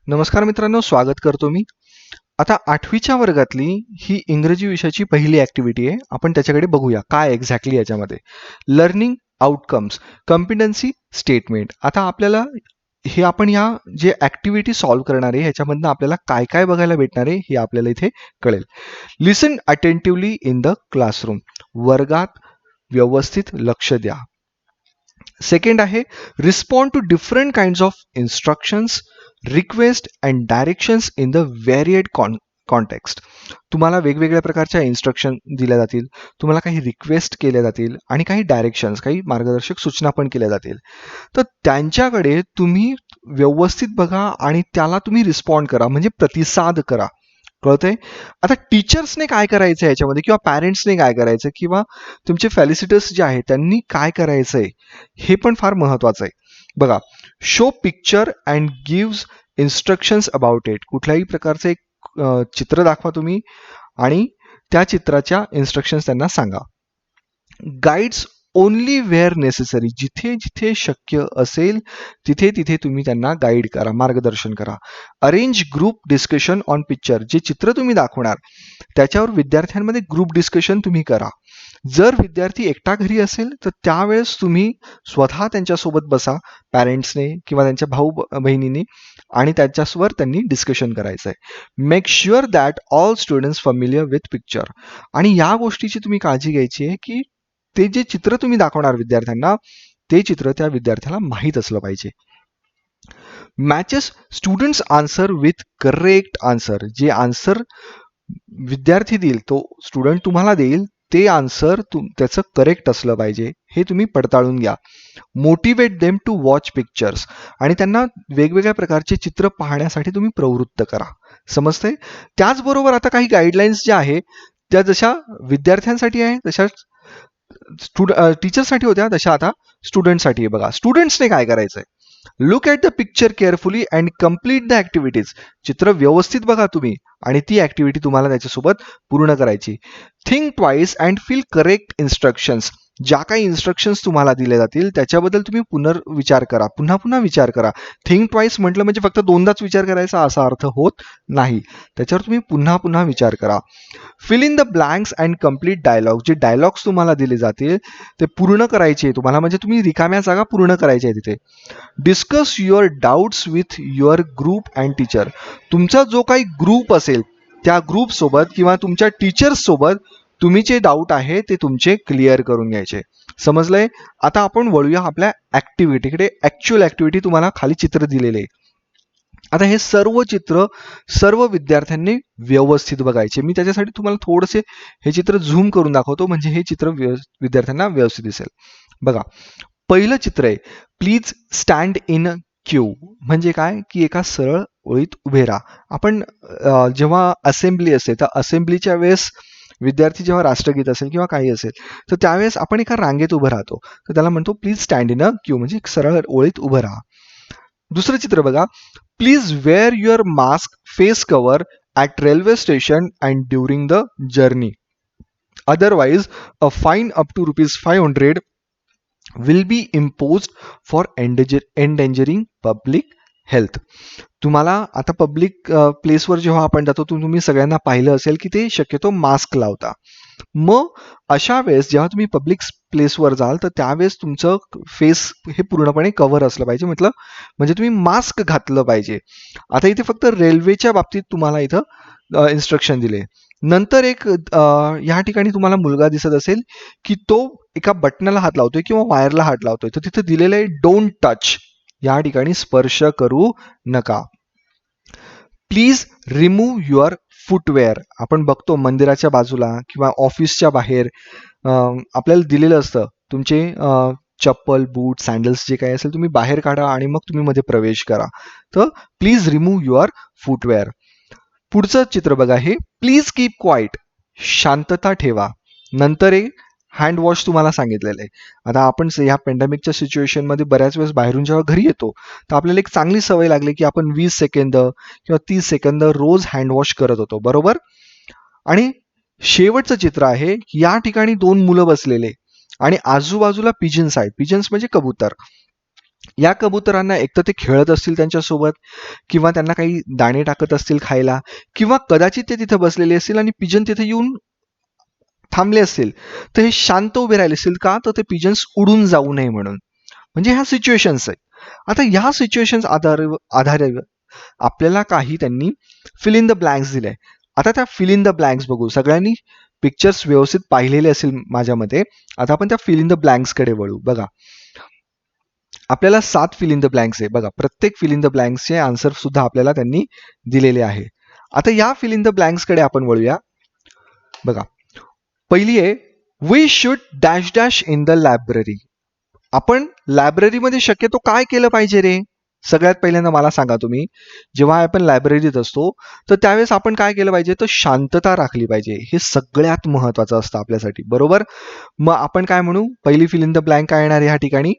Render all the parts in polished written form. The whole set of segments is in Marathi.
नमस्कार मित्रांनो, स्वागत करतो मी. आता 8वीच्या वर्गातली ही इंग्रजी विषयाची पहिली ॲक्टिव्हिटी आहे. आपण त्याच्याकडे बघूया काय एक्झॅक्टली याच्यामध्ये. Learning outcomes, competency statement. आता आपल्याला हे आपण या जे ॲक्टिव्हिटी सॉल्व्ह करणार आहे ह्याच्यामधनं आपल्याला काय काय बघायला भेटणार आहे हे आपल्याला इथे कळेल. Listen attentively in the classroom. वर्गात व्यवस्थित लक्ष द्या. सेकंड आहे respond to different kinds of instructions, request and directions in the varied context. तुम्हाला वेगवेगळ्या प्रकारच्या इन्स्ट्रक्शन दिल्या जातील, तुम्हाला काही रिक्वेस्ट केल्या जातील आणि काही डायरेक्शन्स, काही मार्गदर्शक सूचना पण केल्या जातील. तर त्यांच्याकडे तुम्ही व्यवस्थित बघा आणि त्याला तुम्ही रिस्पॉन्ड करा, म्हणजे प्रतिसाद करा. कळतंय? आता टीचर्सने काय करायचं याच्यामध्ये किंवा पॅरेंट्सने काय करायचं किंवा तुमचे फेलिसिटर्स जे आहेत त्यांनी काय करायचंय हे पण फार महत्वाचं आहे. बघा, show picture and gives instructions about it. कुठल्याही प्रकारचं एक चित्र दाखवा तुम्ही आणि त्या चित्राच्या इन्स्ट्रक्शन्स त्यांना सांगा. Guides only where necessary. जिथे जिथे शक्य असेल तिथे तिथे तुम्ही त्यांना गाईड करा, मार्गदर्शन करा. Arrange group discussion on picture. जे चित्र तुम्ही दाखवणार त्याच्यावर विद्यार्थ्यांमध्ये ग्रुप डिस्कशन तुम्ही करा. जर विद्यार्थी एकटा घरी असेल तर त्यावेळेस तुम्ही स्वतः त्यांच्यासोबत बसा, पॅरेंट्सने किंवा त्यांच्या भाऊ बहिणींनी, आणि त्याच्यासोबत त्यांनी डिस्कशन करायचं आहे. Make sure that all students familiar with picture. आणि या गोष्टीची तुम्ही काळजी घ्यायची आहे की ते जे चित्र तुम्ही दाखवणार विद्यार्थ्यांना ते चित्र त्या विद्यार्थ्याला माहीत असलं पाहिजे. Matches students answer with correct answer. जे आन्सर विद्यार्थी देईल, तो स्टुडंट तुम्हाला देईल, ते आन्सर त्याचं करेक्ट असलं पाहिजे हे तुम्ही पडताळून घ्या. Motivate them to watch pictures. आणि त्यांना वेगवेगळ्या प्रकारचे चित्र पाहण्यासाठी तुम्ही प्रवृत्त करा. समजतंय? त्याचबरोबर आता काही गाईडलाईन्स ज्या आहे त्या जशा विद्यार्थ्यांसाठी आहे तशा टीचरसाठी होत्या तशा आता स्टुडंटसाठी आहे. बघा, स्टुडंट्सने काय करायचंय. Look at the picture carefully and complete the activities. चित्र व्यवस्थित बघा तुम्ही आणि ती ॲक्टिव्हिटी तुम्हाला त्याच्यासोबत पूर्ण करायची. Think twice and feel correct instructions. ज्या काही इन्स्ट्रक्शन्स तुम्हाला दिले जातील त्याच्याबद्दल तुम्ही पुनर्विचार करा, पुन्हा पुन्हा विचार करा. थिंक ट्वाईस म्हटलं म्हणजे फक्त दोनदाच विचार करायचा असा अर्थ होत नाही. त्याच्यावर तुम्ही पुन्हा पुन्हा विचार करा. Fill in the blanks and complete dialogue. जे डायलॉग्स तुम्हाला दिले जातील ते पूर्ण करायचे तुम्हाला, म्हणजे तुम्ही रिकाम्या जागा पूर्ण करायच्या तिथे. Discuss your doubts with your group and teacher. तुमचा जो काही ग्रुप असेल त्या ग्रुप सोबत किंवा तुमच्या टीचर्स सोबत तुम्ही जे डाऊट आहे ते तुमचे क्लिअर करून घ्यायचे. समजलंय? आता आपण वळूया आपल्या ॲक्टिव्हिटीकडे. ॲक्च्युअल ॲक्टिव्हिटी तुम्हाला खाली चित्र दिलेले. आता हे सर्व चित्र सर्व विद्यार्थ्यांनी व्यवस्थित बघायचे. मी त्याच्यासाठी तुम्हाला थोडेसे हे चित्र झूम करून दाखवतो म्हणजे हे चित्र विद्यार्थ्यांना व्यवस्थित दिसेल. बघा, पहिलं चित्र आहे प्लीज स्टँड इन क्यू. म्हणजे काय की एका सरळ ओळीत उभे राहा. आपण जेव्हा असेंब्ली असते तर असेंब्लीच्या वेळेस विद्यार्थी जेव्हा राष्ट्रगीत असेल किंवा काही असेल तर त्यावेळेस आपण एका रांगेत उभं राहतो, तर त्याला म्हणतो please stand in a queue, म्हणजे सरळ ओळीत उभं राहा. दुसरं चित्र बघा, please wear your mask face cover at railway station and during the journey. Otherwise a fine up to ₹500 will be imposed for endangering public health. तुम्हाला आता पब्लिक प्लेसवर जेव्हा आपण जातो तुम्ही सगळ्यांना पाहिलं असेल की ते शक्यतो मास्क लावता. मग अशा वेळेस जेव्हा तुम्ही पब्लिक प्लेसवर जाल तर त्यावेळेस तुमचं फेस हे पूर्णपणे कव्हर असलं पाहिजे, म्हणजे तुम्ही मास्क घातलं पाहिजे. आता इथे फक्त रेल्वेच्या बाबतीत तुम्हाला इथं इन्स्ट्रक्शन दिले. नंतर एक या ठिकाणी तुम्हाला मुलगा दिसत असेल की तो एका बटनाला हात लावतोय किंवा वायरला हात लावतोय, तर तिथे दिलेलं आहे डोंट टच. या ठिकाणी स्पर्श करू नका. Please remove your footwear. आपण बघतो मंदिराच्या बाजूला किंवा ऑफिसच्या बाहेर आपल्याला दिलेलं असतं तुमचे चप्पल, बूट, सँडल्स जे काही असेल तुम्ही बाहेर काढा आणि मग तुम्ही मध्ये प्रवेश करा. तर प्लीज रिमूव्ह युअर फुटवेअर. पुढचं चित्र बघा, हे प्लीज कीप क्वाईट. शांतता ठेवा. नंतर एक हँड वॉश तुम्हाला सांगितलेलं आहे. आता आपण ह्या पॅन्डेमिकच्या सिच्युएशनमध्ये बऱ्याच वेळेस बाहेरून जेव्हा घरी येतो तर आपल्याला एक चांगली सवय लागली की आपण 20 सेकंद किंवा 30 सेकंद रोज हँड वॉश करत होतो, बरोबर. आणि शेवटचं चित्र आहे, या ठिकाणी 2 मुलं बसलेले आणि आजूबाजूला पिजन्स आहेत. पिजन्स म्हणजे कबूतर. या कबुतरांना एक तर ते खेळत असतील त्यांच्यासोबत, किंवा त्यांना काही दाणे टाकत असतील खायला, किंवा कदाचित ते तिथे बसलेले असतील आणि पिजन तिथे येऊन थांबले असतील, तर हे शांत उभे राहिले असतील का, तर ते पिजन्स उडून जाऊ नये म्हणून. म्हणजे ह्या सिच्युएशन्स आहेत. आता ह्या सिच्युएशन्स आधारे आपल्याला काही त्यांनी फिल इन द ब्लँक्स दिले. आता त्या फिल इन द ब्लँक्स बघू. सगळ्यांनी पिक्चर्स व्यवस्थित पाहिलेले असेल माझ्या मते. आता आपण त्या फिल इन द ब्लँक्स कडे वळू. बघा, आपल्याला 7 फिल इन द ब्लँक्स आहे. बघा, प्रत्येक फिल इन द ब्लँक्सचे आन्सर सुद्धा आपल्याला त्यांनी दिलेले आहे. आता या फिल इन द ब्लँक्स कडे आपण वळूया. बघा, पहिली आहे, we should dash dash in the library. आपण लायब्ररीमध्ये शक्यतो काय केलं पाहिजे रे? सगळ्यात पहिल्यांदा मला सांगा तुम्ही, जेव्हा आपण लायब्ररीत असतो तर त्यावेळेस आपण काय केलं पाहिजे, तर शांतता राखली पाहिजे. हे सगळ्यात महत्वाचं असतं आपल्यासाठी, बरोबर? मग आपण काय म्हणू, पहिली फिल इन द ब्लँक काय येणार ह्या ठिकाणी,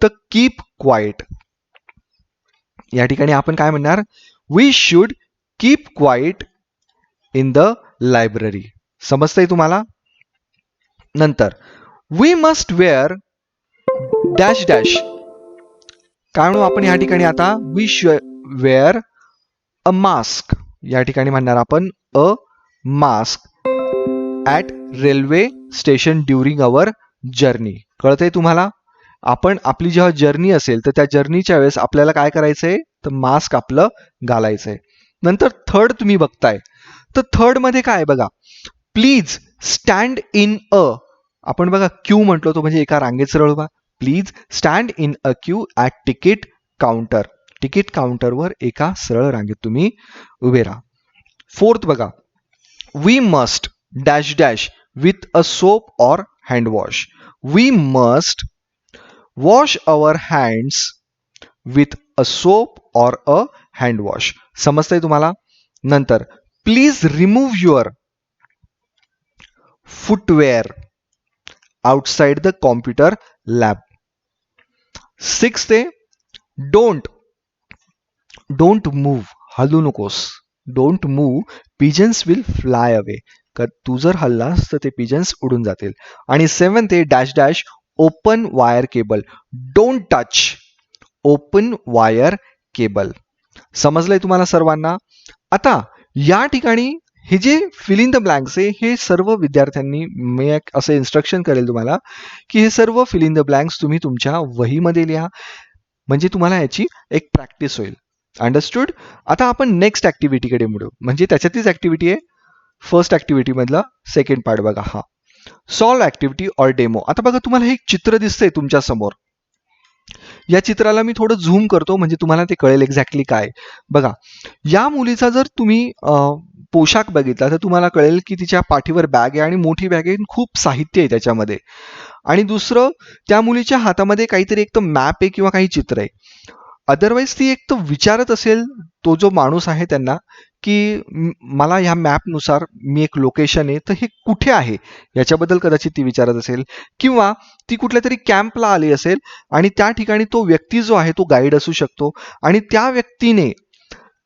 तर कीप क्वाइट. या ठिकाणी आपण काय म्हणणार, we should keep quiet in the library. समजतंय तुम्हाला? नंतर, we must wear dash dash. काय म्हणू आपण या ठिकाणी आता, वी वेअर अ मास्क. या ठिकाणी म्हणणार आपण a mask at railway station during our journey. कळतंय तुम्हाला? आपण आपली जेव्हा जर्नी असेल तर त्या जर्नीच्या वेळेस आपल्याला काय करायचंय, तर मास्क आपलं घालायचंय. नंतर थर्ड तुम्ही बघताय, तर थर्ड मध्ये काय बघा, प्लीज स्टँड इन अ. आपण बघा क्यू म्हटलो तो म्हणजे एका रांगेत सरळ उभा. Please stand in a queue at ticket counter. Ticket काउंटरवर एका सरळ रांगेत तुम्ही उभे राहा. फोर्थ बघा, we must dash dash with a soap or handwash. We must wash our hands with a soap or a handwash. समजतंय तुम्हाला? नंतर, please remove your footwear outside the computer lab. Sixth आहे, डोंट मूव्ह. हलू नकोस. Don't move, pigeons will fly away. तू जर हल्लास तर ते पिजन्स उडून जातील. आणि सेवन्थ आहे, dash dash open wire cable. Don't touch open wire cable. समजलंय तुम्हाला सर्वांना? आता या ठिकाणी हे जे फिल इन द ब्लँक्स आहे, हे सर्व विद्यार्थ्यांनी, मी एक असं इन्स्ट्रक्शन करेल तुम्हाला की हे सर्व फिल इन द ब्लँक्स तुम्ही तुमच्या वहीमध्ये लिहा, म्हणजे तुम्हाला याची एक प्रॅक्टिस होईल. अंडरस्टूड? आता आपण नेक्स्ट ऍक्टिव्हिटीकडे मिळू, म्हणजे त्याच्यातलीच ऍक्टिव्हिटी आहे. फर्स्ट ऍक्टिव्हिटी मधला सेकंड पार्ट बघा. हा सॉल्व ऍक्टिव्हिटी ऑर डेमो. आता बघा, तुम्हाला हे एक चित्र दिसतंय तुमच्या समोर. या चित्राला मी थोडं झूम करतो म्हणजे तुम्हाला ते कळेल एक्झॅक्टली काय. बघा, या मुलीचा जर तुम्ही पोशाख बघितला तर तुम्हाला कळेल की तिच्या पाठीवर बॅग आहे आणि मोठी बॅग आहे, खूप साहित्य आहे त्याच्यामध्ये. आणि दुसरं, त्या मुलीच्या हातामध्ये काहीतरी एक तर मॅप आहे किंवा काही चित्र आहे. अदरवाईज ती एक तर विचारत असेल, तो जो माणूस आहे त्यांना, की मला ह्या मॅपनुसार मी एक लोकेशन आहे तर हे कुठे आहे याच्याबद्दल कदाचित ती विचारत असेल, किंवा ती कुठल्या तरी कॅम्पला आली असेल आणि त्या ठिकाणी तो व्यक्ती जो आहे तो गाईड असू शकतो आणि त्या व्यक्तीने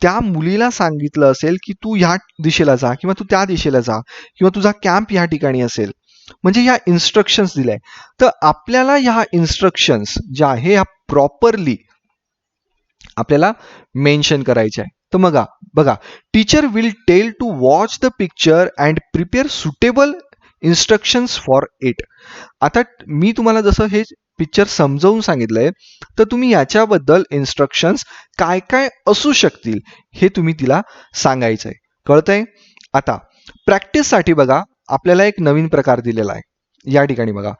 त्या मुलीला सांगितलं असेल की तू ह्या दिशेला जा किंवा तू त्या दिशेला जा किंवा तुझा कॅम्प ह्या ठिकाणी असेल, म्हणजे ह्या इन्स्ट्रक्शन्स दिल्या. तर आपल्याला ह्या इन्स्ट्रक्शन्स ज्या आहे ह्या प्रॉपरली आपल्याला मेन्शन करायचे आहे. तर मग बघा, teacher will tell to watch the picture and prepare suitable instructions for it. आता मी तुम्हाला जसं हे पिक्चर समजावून सांगितलंय, तर तुम्ही याच्याबद्दल इन्स्ट्रक्शन्स काय काय असू शकतील हे तुम्ही तिला सांगायचंय. कळतंय? आता प्रॅक्टिससाठी बघा, आपल्याला एक नवीन प्रकार दिलेला आहे. या ठिकाणी बघा,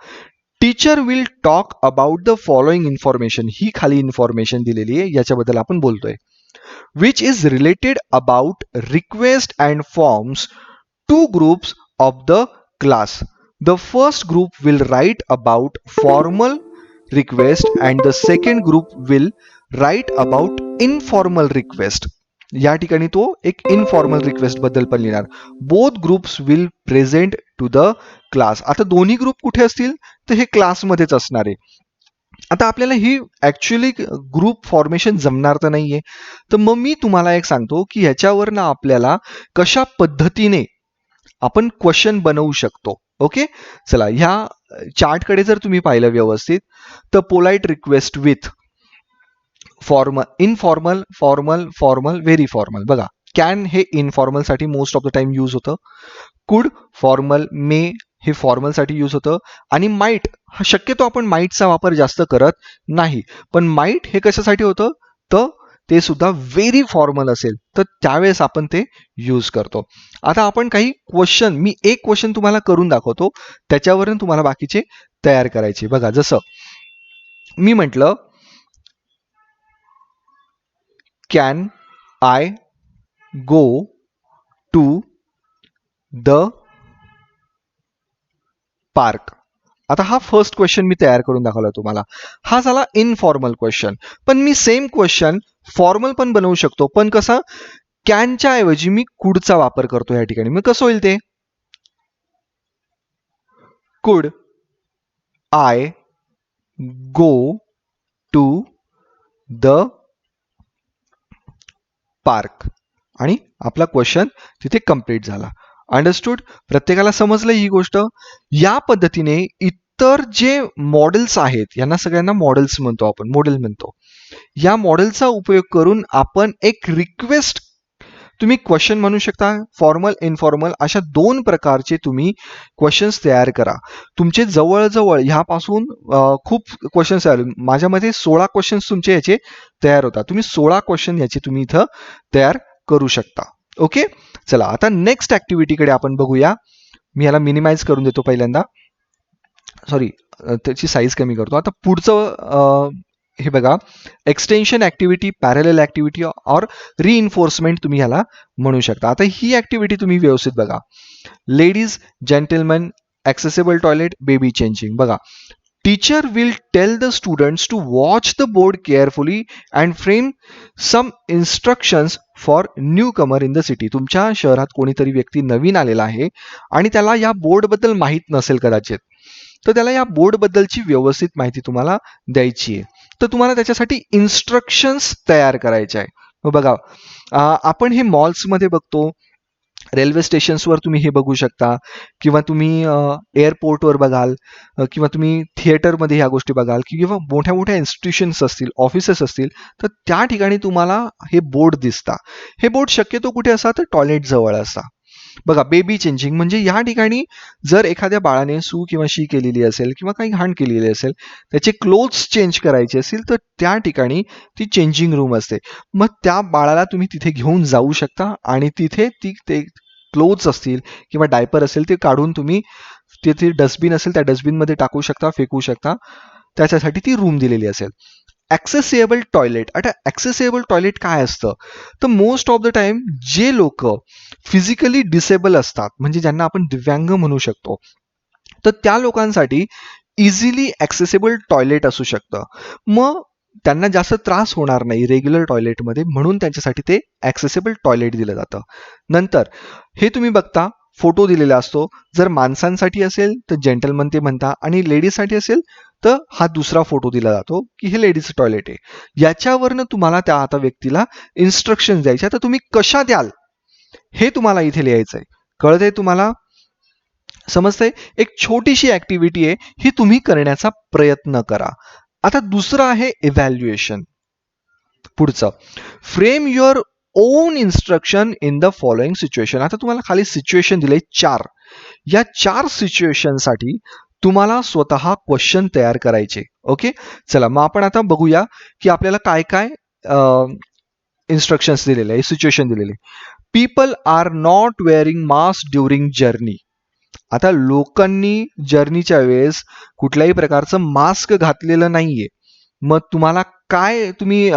teacher will talk about the following information. ही खाली इन्फॉर्मेशन दिलेली आहे, याच्याबद्दल आपण बोलतोय. Which is related about request and forms to groups of the class. The first group will write about formal request and the second group will write about informal request. या ठिकाणी तो एक इनफॉर्मल रिक्वेस्ट बद्दल पण लिहिणार. Both groups will present to the class. आता दोन्ही ग्रुप कुठे असतील, तर हे क्लासमध्येच असणार आहे. आता आपल्याला ही ऍक्च्युअली ग्रुप फॉर्मेशन जमणार तर नाहीये, तर मग मी तुम्हाला एक सांगतो की ह्याच्यावरनं आपल्याला कशा पद्धतीने आपण क्वेश्चन बनवू शकतो. ओके, चला ह्या चार्टकडे जर तुम्ही पाहिलं व्यवस्थित, तर polite request with, formal, informal, formal, formal, very formal. बघा, कॅन हे इनफॉर्मल साठी most of the time use होतं. कुड फॉर्मल, मे हे फॉर्मल साठी यूज होतं. आणि माईट हा शक्यतो आपण माईटचा वापर जास्त करत नाही, पण माईट हे कशासाठी होतं तर ते सुद्धा व्हेरी फॉर्मल असेल तर त्यावेळेस आपण ते यूज करतो. आता आपण काही क्वेश्चन, मी एक क्वेश्चन तुम्हाला करून दाखवतो, त्याच्यावरून तुम्हाला बाकीचे तयार करायचे. बघा, जसं मी म्हटलं, can I go to the park. आता हा फर्स्ट क्वेश्चन मी तयार करून दाखवला तुम्हाला. हा झाला इनफॉर्मल क्वेश्चन. पण मी सेम क्वेश्चन फॉर्मल पण बनवू शकतो, पण कसा, कॅनच्या ऐवजी मी कुडचा वापर करतो या ठिकाणी. मग कसं होईल ते, could I go to the park, आणि आपला क्वेश्चन तिथे कंप्लीट झाला. अंडरस्टूड? प्रत्येकाला समजलं ही गोष्ट? या पद्धतीने इतर जे मॉडेल्स आहेत, यांना सगळ्यांना मॉडेल्स म्हणतो आपण, मॉडेल म्हणतो. या मॉडेलचा उपयोग करून आपण एक रिक्वेस्ट, तुम्ही क्वेश्चन म्हणू शकता, फॉर्मल, इनफॉर्मल अशा दोन प्रकारचे तुम्ही क्वेश्चन्स तयार करा. तुमचे जवळजवळ ह्यापासून खूप क्वेश्चन्स आले. माझ्यामध्ये 16 क्वेश्चन्स तुमचे याचे तयार होतात. तुम्ही 16 क्वेश्चन याचे तुम्ही इथं तयार करू शकता. ओके, चला आता नेक्स्ट ऍक्टिव्हिटीकडे आपण बघूया. मी याला मिनिमाइज करून देतो पहिल्यांदा, सॉरी त्याची साईज कमी करतो. आता पुढचं हे बघा, एक्सटेन्शन ऍक्टिव्हिटी, पॅरलल ऍक्टिव्हिटी और रिइन्फोर्समेंट तुम्ही ह्याला म्हणू शकता. आता ही ऍक्टिव्हिटी तुम्ही व्यवस्थित बघा. Ladies, gentleman, accessible toilet, baby changing. बघा, teacher will tell the students to watch the board carefully and frame some instructions for new comer in the city. तुमच्या शहरात कोणीतरी व्यक्ती नवीन आलेला आहे आणि त्याला या बोर्डबद्दल माहीत नसेल कदाचित, तर त्याला या बोर्डबद्दलची व्यवस्थित माहिती तुम्हाला द्यायची आहे. तर तुम्हाला त्याच्यासाठी इन्स्ट्रक्शन्स तयार करायचे आहे. मग बघा, आपण हे मॉल्समध्ये बघतो, रेल्वे स्टेशन्सवर तुम्ही हे बघू शकता, किंवा तुम्ही एअरपोर्टवर बघाल, किंवा तुम्ही थिएटरमध्ये ह्या गोष्टी बघाल, किंवा मोठ्या मोठ्या इन्स्टिट्यूशन्स असतील, ऑफिसेस असतील, तर त्या ठिकाणी तुम्हाला हे बोर्ड दिसता. हे बोर्ड शक्यतो कुठे असतात तर टॉयलेट जवळ असता. बघा, बेबी चेंजिंग म्हणजे या ठिकाणी जर एखाद्या बाळाने सू किंवा शी केलेली असेल किंवा काही घाण केलेली असेल, त्याचे क्लोथ्स चेंज करायचे असतील, तर त्या ठिकाणी ती चेंजिंग रूम असते. मग त्या बाळाला तुम्ही तिथे घेऊन जाऊ शकता आणि तिथे ते क्लोथ्स असतील किंवा डायपर असेल ते काढून तुम्ही तिथे डस्टबिन असेल त्या डस्टबिनमध्ये टाकू शकता, फेकू शकता. त्याच्यासाठी ती रूम दिलेली असेल. Accessible toilet. आता ॲक्सेसिबल टॉयलेट काय असतं तर मोस्ट ऑफ द टाइम जे लोक फिजिकली डिसेबल असतात, म्हणजे ज्यांना आपण दिव्यांग म्हणू शकतो, तर त्या लोकांसाठी इझिली ॲक्सेसिबल टॉयलेट असू शकतं. मग त्यांना जास्त त्रास होणार नाही रेग्युलर टॉयलेटमध्ये, म्हणून त्यांच्यासाठी ते ॲक्सेसिबल टॉयलेट दिलं जातं. नंतर हे तुम्ही बघता, फोटो दिलेला असतो. जर माणसांसाठी असेल तर जेंटलमन ते म्हणता, आणि लेडीजसाठी असेल तर हा दुसरा फोटो दिला जातो की हे लेडीज टॉयलेट आहे. याच्यावरनं तुम्हाला त्या आता व्यक्तीला इन्स्ट्रक्शन द्यायचे. आता तुम्ही कशा द्याल हे तुम्हाला इथे लिहायचं आहे. कळतंय तुम्हाला? समजतंय? एक छोटीशी ऍक्टिव्हिटी आहे, ही तुम्ही करण्याचा प्रयत्न करा. आता दुसरं आहे इव्हॅल्युएशन. पुढचं, frame your on instruction in the following situation. आता तुम्हाला खाली सिच्युएशन दिले 4. या 4 सिच्युएशनसाठी तुम्हाला स्वतः क्वेश्चन तयार करायचे. ओके, चला मग आपण आता बघूया की आपल्याला काय काय इन्स्ट्रक्शन्स दिलेले आहे, सिच्युएशन दिलेले. People are not wearing mask during journey. आता लोकांनी जर्नीच्या वेळेस कुठल्याही प्रकारचं मास्क घातलेलं नाहीये. मग तुम्हाला काय, तुम्ही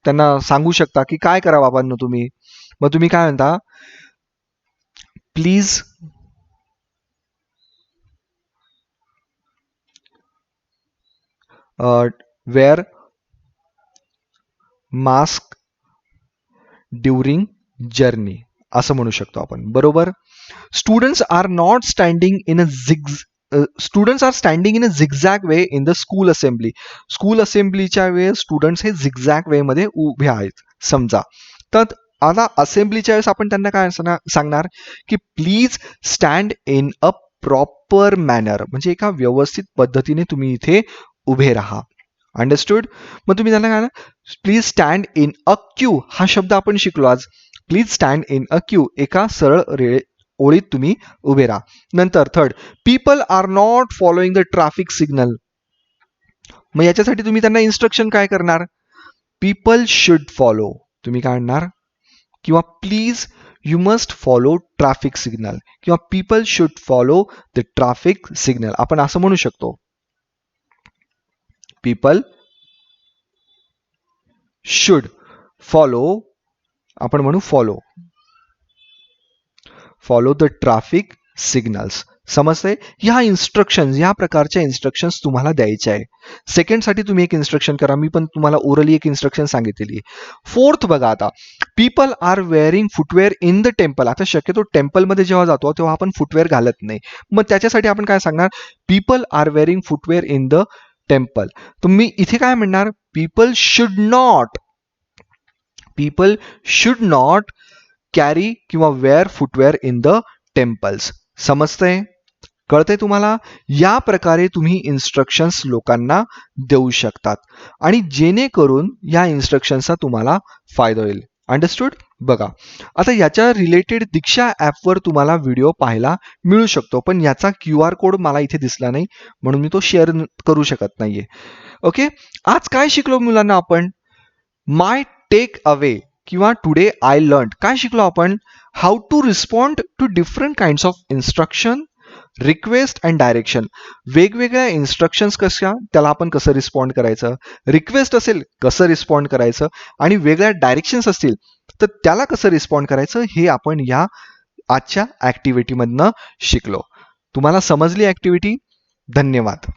त्यांना सांगू शकता की काय करा बाबांनो तुम्ही. मग तुम्ही काय म्हणता, please wear mask during journey असं म्हणू शकतो आपण, बरोबर. Students are not standing in a students are standing in a zigzag way in the school assembly. School असेंब्लीच्या वेळेस स्टुडंट्स हे झिगझॅग वे मध्ये उभे आहेत समजा. तर आता असेंब्लीच्या वेळेस आपण त्यांना काय सांगणार की please stand in a proper manner, म्हणजे एका व्यवस्थित पद्धतीने तुम्ही इथे उभे राहा. अंडरस्टूड. मग तुम्ही त्यांना काय ना, please stand in a queue हा शब्द आपण शिकलो आज. Please stand in a queue, एका सरळ ओळीत तुम्ही उभे राहा. नंतर third, people are not following the traffic signal. मग याच्यासाठी तुम्ही त्यांना इन्स्ट्रक्शन काय करणार? पीपल शुड फॉलो, तुम्ही काय म्हणणार? किंवा please you must follow traffic signal, किंवा people should follow the traffic signal, आपण असं म्हणू शकतो. पीपल शुड फॉलो, आपण म्हणू फॉलो द ट्रॅफिक सिग्नल्स. समजते? ह्या इन्स्ट्रक्शन, या प्रकारच्या इन्स्ट्रक्शन्स तुम्हाला द्यायच्या आहे. सेकंडसाठी तुम्ही एक इन्स्ट्रक्शन करा, मी पण तुम्हाला ओरली एक इन्स्ट्रक्शन सांगितलेली. फोर्थ बघा आता, people are wearing footwear in the temple. आता शक्यतो टेम्पलमध्ये जेव्हा जातो तेव्हा आपण फुटवेअर घालत नाही, मग त्याच्यासाठी आपण काय सांगणार? People are wearing footwear in the temple. तुम्ही इथे काय म्हणणार? पीपल शुड नॉट कॅरी किंवा wear footwear in the temples. समजतंय? कळतंय तुम्हाला? या प्रकारे तुम्ही इन्स्ट्रक्शन्स लोकांना देऊ शकतात आणि जेणेकरून या इन्स्ट्रक्शन्सचा तुम्हाला फायदा होईल. अंडरस्टूड? बघा, आता याच्या रिलेटेड दीक्षा ॲपवर तुम्हाला व्हिडिओ पाहायला मिळू शकतो, पण याचा QR कोड मला इथे दिसला नाही म्हणून मी तो शेअर करू शकत नाहीये. ओके, आज काय शिकलो मुलांना आपण? माय टेक अवे किंवा टुडे आय लर्न काय शिकलो आपण? How to respond to different kinds of instruction, request and direction. वेगवेगळ्या इन्स्ट्रक्शन्स कशा, त्याला आपण कसं रिस्पॉन्ड करायचं, रिक्वेस्ट असेल कसं रिस्पॉन्ड करायचं, आणि वेगळ्या डायरेक्शन्स असतील तर त्याला कसं रिस्पॉन्ड करायचं, हे आपण या आजच्या ॲक्टिव्हिटीमधनं शिकलो. तुम्हाला समजली ॲक्टिव्हिटी? धन्यवाद.